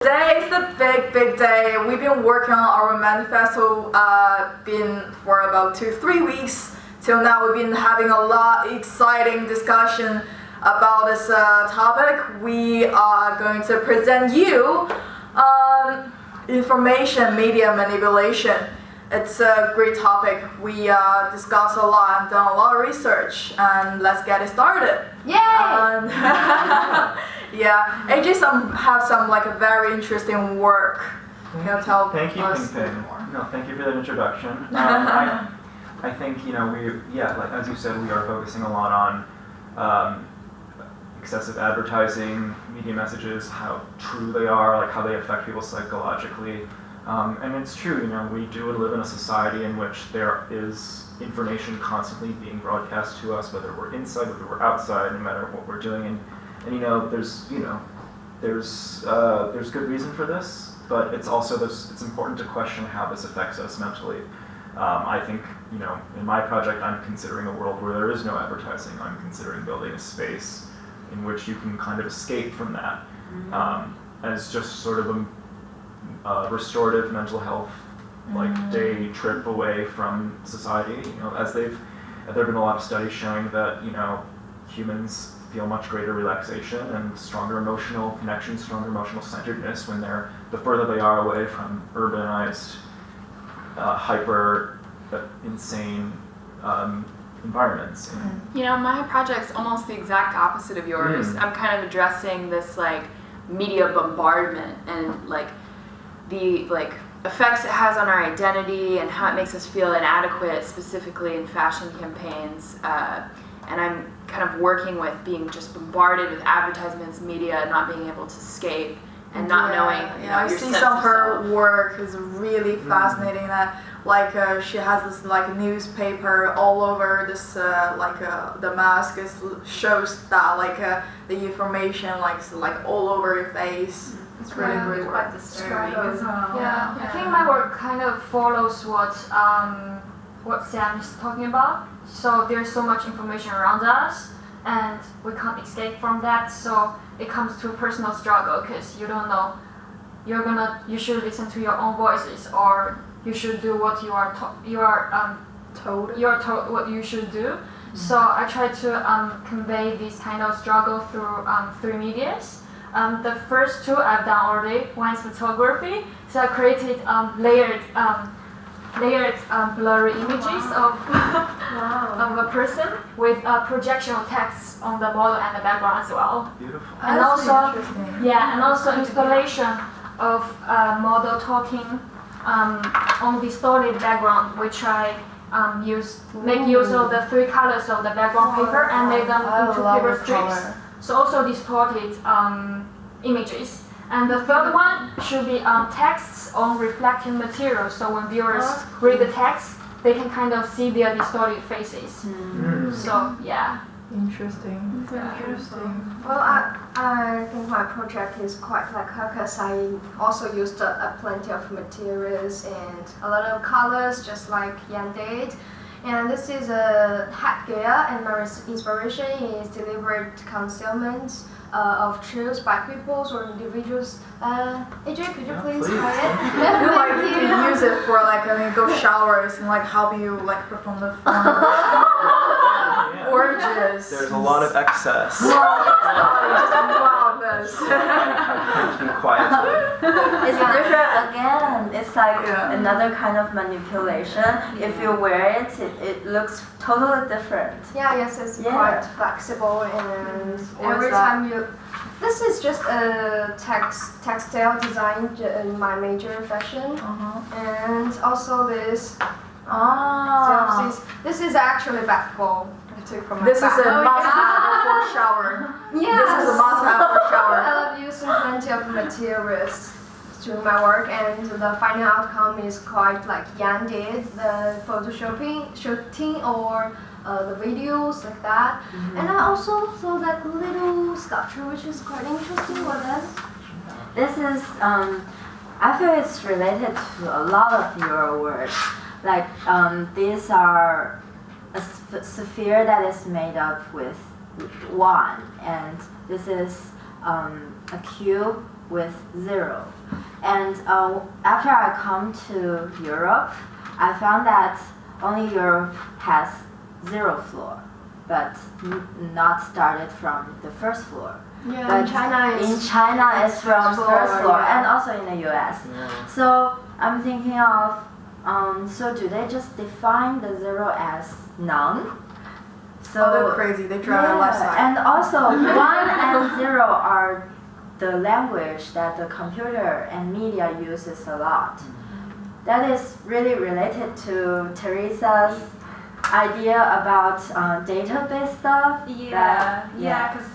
Today is the big day. We've been working on our manifesto for about 2-3 weeks. Till now, we've been having a lot of exciting discussion about this topic. We are going to present you information media manipulation. It's a great topic. We discussed a lot and done a lot of research, and let's get it started. Yay! Yeah, AJ have some like a very interesting work. Can you tell Thank you, us Ping Ping. more? No, thank you for that introduction. I think like as you said, we are focusing a lot on excessive advertising, media messages, how true they are, like how they affect people psychologically. And it's true, we do live in a society in which there is information constantly being broadcast to us, whether we're inside, whether we're outside, no matter what we're doing. And there's good reason for this, but it's also it's important to question how this affects us mentally. I think, in my project, I'm considering a world where there is no advertising. I'm considering building a space in which you can kind of escape from that, as just sort of a restorative mental health day trip away from society. There have been a lot of studies showing that humans feel much greater relaxation and stronger emotional connection, stronger emotional centeredness when the further they are away from urbanized, hyper insane environments. My project's almost the exact opposite of yours. I'm kind of addressing this media bombardment and the effects it has on our identity and how it makes us feel inadequate, specifically in fashion campaigns. And I'm kind of working with being just bombarded with advertisements, media, not being able to escape and not knowing. Yeah, I see some of her work is really fascinating. That she has this newspaper all over this the mask shows that the information all over your face. It's really great work. Quite disturbing as well. Yeah, I think my work kind of follows what Sam is talking about. So there's so much information around us, and we can't escape from that. So it comes to a personal struggle because you don't know. You should listen to your own voices, or you should do what you are told. You are told what you should do. So I try to convey this kind of struggle through 3 medias. The first 2 I've done already. One is photography. So I created layered blurry images of a person with projectional text on the model and the background as well. Beautiful. And also installation of model talking on distorted background, which I make use of the 3 colors of the background paper and made them into paper strips. So also distorted images. And the third one should be texts on reflective material. So when viewers read the text, they can kind of see their distorted faces. So yeah. Interesting. Interesting. Well, I think my project is quite like her because I also used plenty of materials and a lot of colors, just like Yan did. And this is a headgear, and my inspiration is deliberate concealment of truths by peoples or individuals. AJ, could you please try it? You can use it for go showers and help you perform the form. Gorgeous. There's a lot of excess. Wow, this. Be quietly. It's different again. It's another kind of manipulation. If you wear it, it looks totally different. Yes, it's quite flexible, and every time you. This is just a textile design in my major fashion, and also this. This is actually basketball. This is a must-have before shower. Yes. This is a must-have for shower. I love using plenty of materials through my work, and the final outcome is quite like Yan did, the shooting or the videos like that. And I also saw that little sculpture, which is quite interesting. What is? This is, I feel it's related to a lot of your work. These are a sphere that is made up with 1, and this is a cube with 0. And after I come to Europe, I found that only Europe has 0 floor, but not started from the first floor. Yeah, But in China in China it's from first floor, yeah. and also in the US. Yeah. So I'm thinking of, so do they just define the 0 as none? So Oh, they're crazy. They draw a left side. and also 1 and 0 are the language that the computer and media uses a lot. That is really related to Teresa's idea about database stuff. Yeah, that- because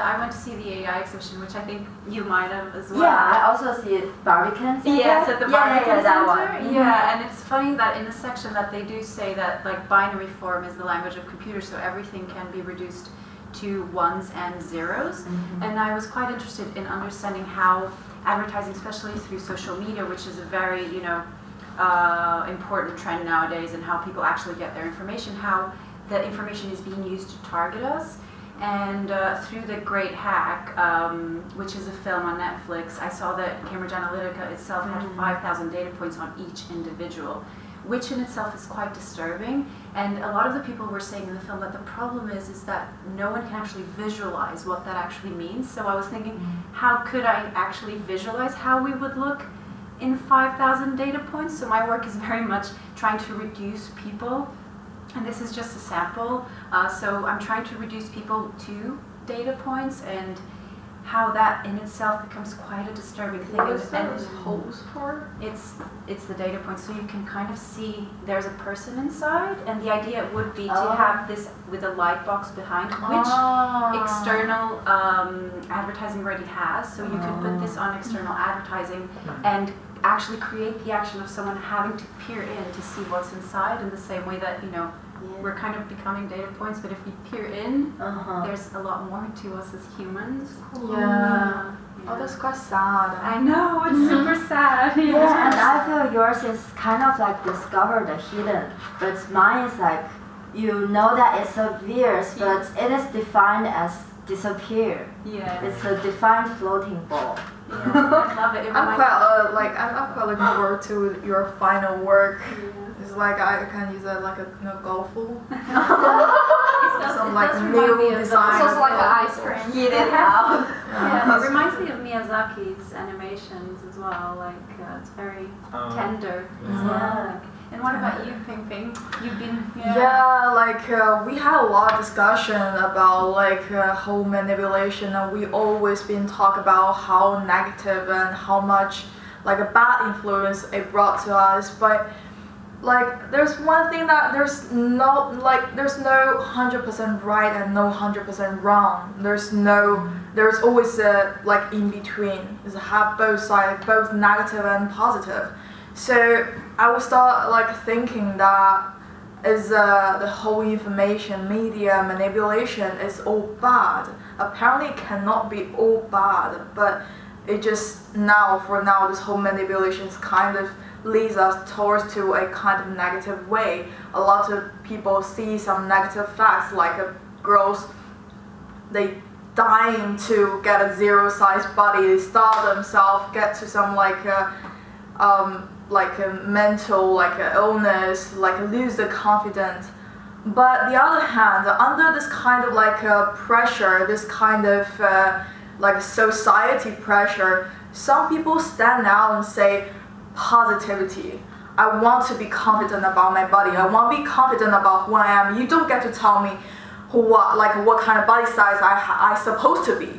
I went to see the AI exhibition, which I think you might have as well. Yeah, I also see it Barbican Center. Yes, at the yeah, Barbican that Center. one. Yeah, and it's funny that in the section that they do say that like binary form is the language of computers, so everything can be reduced to ones and zeros. Mhm. And I was quite interested in understanding how advertising, especially through social media, which is a very important trend nowadays, and how people actually get their information, how the information is being used to target us. And through The Great Hack, which is a film on Netflix, I saw that Cambridge Analytica itself had 5,000 data points on each individual, which in itself is quite disturbing. And a lot of the people were saying in the film that the problem is that no one can actually visualize what that actually means. So I was thinking, how could I actually visualize how we would look in 5,000 data points? So my work is very much trying to reduce people, and this is just a sample. So I'm trying to reduce people to data points, and how that in itself becomes quite a disturbing thing. What is And those holes for? it's the data points, so you can kind of see there's a person inside, and the idea would be to Oh. have this with a light box behind, which external advertising already has. So you could put this on external advertising and actually create the action of someone having to peer in to see what's inside, in the same way that we're kind of becoming data points, but if we peer in, there's a lot more to us as humans. Yeah. Oh, that's quite sad. I know, it's super sad. Yeah, and I feel yours is kind of like discover the hidden, but mine is like you know that it's obvious, but it is defined as disappear. Yeah. It's a defined floating ball. Yeah, I love it. It I'm reminds quite I'm quite looking forward to your final work. It's like I can use it like a golf ball. Some like new design. It's also like an ice cream. Heat it out. Yeah, it reminds me of Miyazaki's animations as well. Like it's very tender. Yeah. And what about you, Ping Ping? You've been Yeah, like we had a lot of discussion about like whole manipulation, and we always been talk about how negative and how much like a bad influence it brought to us. But like there's one thing that there's no 100% right and no 100% wrong. There's always a like in between. It's have both sides, both negative and positive. So I would start like thinking that is the whole information media manipulation is all bad. Apparently it cannot be all bad, but it just for now this whole manipulation kind of leads us towards to a kind of negative way. A lot of people see some negative facts like girls, they dying to get a zero size body, they starve themselves, get to some like a mental illness, lose the confidence. But the other hand, under this kind of pressure, this kind of society pressure, some people stand out and say positivity. I want to be confident about my body. I want to be confident about who I am. You don't get to tell me what kind of body size I supposed to be.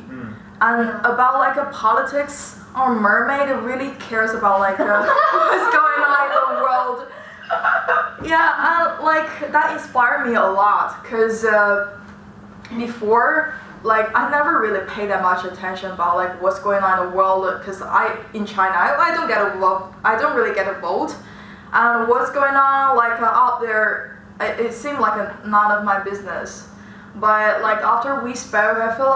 And about politics or mermaid, it really cares about what's going on in the world. Yeah, and that inspired me a lot, because before I never really paid that much attention about what's going on in the world, because in China I don't get a vote. I don't really get a vote, and what's going on out there, it seemed none of my business. But after we spoke, I feel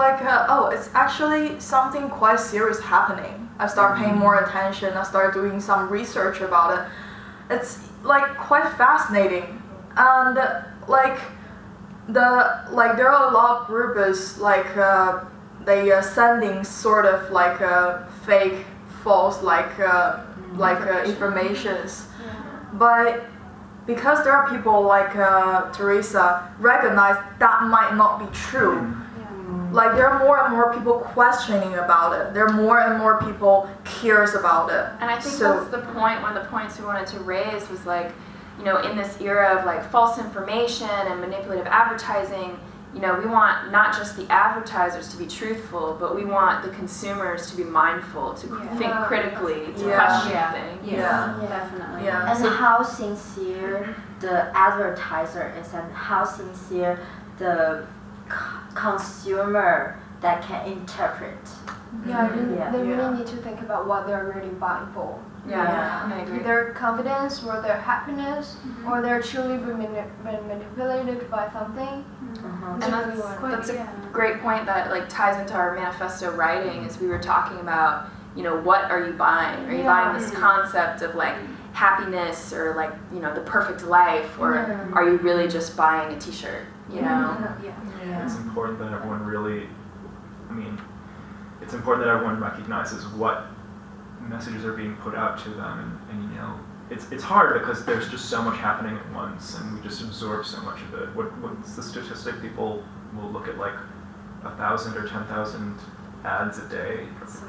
it's actually something quite serious happening. I start paying more attention. I start doing some research about it. It's quite fascinating, and there are a lot of groups they they sending sort of like fake, false informations. But because there are people like Teresa recognize that might not be true. Like there are more and more people questioning about it. There are more and more people curious about it. And I think that's the point. One of the points we wanted to raise was like, you know, in this era of like false information and manipulative advertising, you know, we want not just the advertisers to be truthful, but we want the consumers to be mindful, to think critically, to question things. Definitely. Yeah. And how sincere the advertiser is, and how sincere the consumer that can interpret. Yeah, they Yeah. really need to think about what they're really buying for. Yeah, I agree. Their confidence or their happiness, or they're truly been manipulated by something. And that's a great point that like ties into our manifesto writing, as we were talking about, you know, what are you buying? Are you buying this concept of like happiness or like, you know, the perfect life, or are you really just buying a t-shirt, you know? It's important that everyone really, it's important that everyone recognizes what messages are being put out to them, and you know, it's hard because there's just so much happening at once, and we just absorb so much of it. What's the statistic? People will look at like 1,000 or 10,000 ads a day,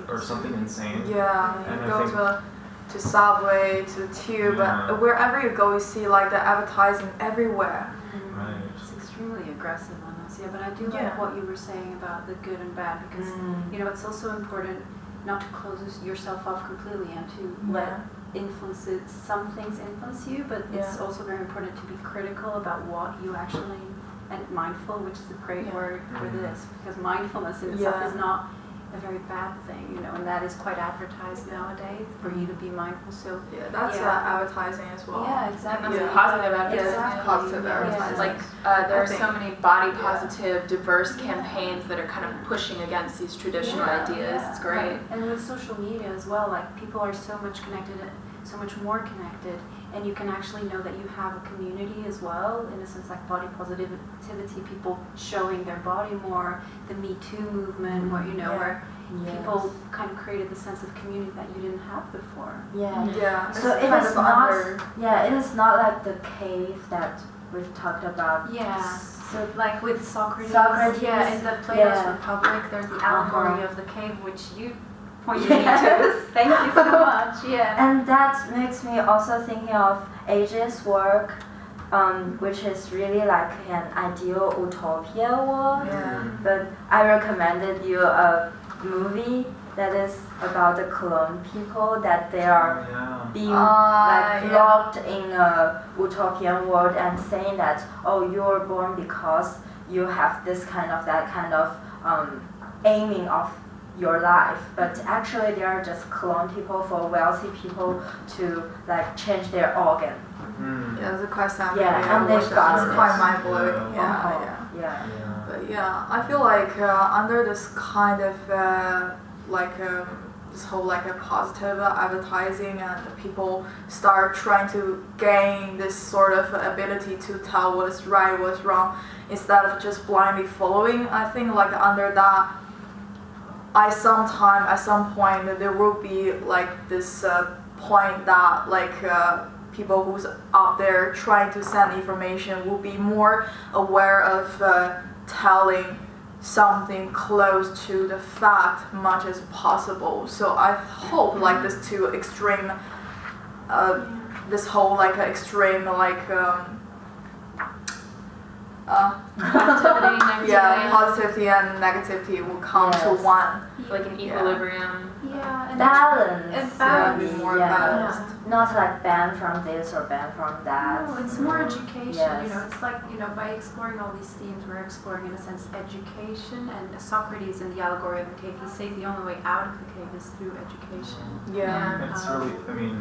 or something insane. Yeah, And you I go think- to Subway, to Tube, wherever you go, you see like the advertising everywhere. Right. It's extremely aggressive on us, but I do like Yeah. what you were saying about the good and bad, because you know, it's also important not to close yourself off completely and to let influences, some things influence you, but it's also very important to be critical about what you actually, and mindful, which is a great word for this, because mindfulness in itself is not a very bad thing, you know, and that is quite advertised nowadays, for you to be mindful. So That's advertising as well. yeah, And exactly. that's a positive advertising. Exactly. Positive Yeah. advertising. Like there I are think- so many body positive, diverse campaigns that are kind of pushing against these traditional ideas. It's great. And with social media as well, like people are so much connected, so much more connected, and you can actually know that you have a community as well, in a sense, like body positivity, people showing their body more, the Me Too movement, where you know, where people kind of created the sense of community that you didn't have before. Yeah. So it's it kind is of not. under- It is not like the cave that we've talked about. Yeah. So like with Socrates, Socrates, yeah, in the Plato's yeah. Republic, there's the allegory of the cave, which you pointed me to. Thank you so much. Yeah. And that makes me also thinking of Age's work, which is really like an ideal utopia world. Yeah. But I recommended you a movie that is about the clone people, that they are being locked in a utopian world and saying that, oh, you were born because you have this kind of, that kind of aiming of your life, but actually they are just clone people for wealthy people to like change their organ. Yeah, it's quite sad. And they it's fast. quite mind blowing. Yeah. But yeah, I feel like under this kind of this whole like a positive advertising, and people start trying to gain this sort of ability to tell what is right, what is wrong, instead of just blindly following. I think like under that, at some point, there will be like this point that like people who's out there trying to send information will be more aware of telling something close to the fact much as possible. So I hope like this two extreme, this whole like extreme like Positivity, negativity, positivity and negativity will come to one. like an equilibrium. Yeah. And Balance. It's balance. maybe, More balanced. Not like ban from this or ban from that. No, it's more education, Yes. you know, it's like, you know, by exploring all these themes, we're exploring, in a sense, education, and Socrates in the allegory of the cave, he says the only way out of the cave is through education. Yeah. It's really, I mean,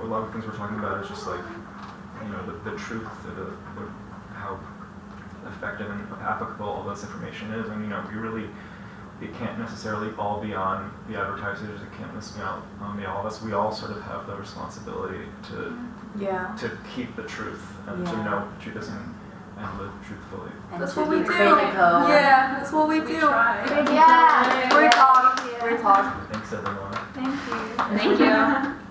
a lot of things we're talking about is just like, you know, the truth, how effective and applicable all this information is, and you know, it can't necessarily all be on the advertisers, it can't necessarily be all of us. We all sort of have the responsibility to keep the truth and to know the truth is, and and live truthfully. And That's to what be we do. critical. Yeah, that's what we do. try. Yeah, great talk. Great talk. Thanks everyone. Thank you. Thank you.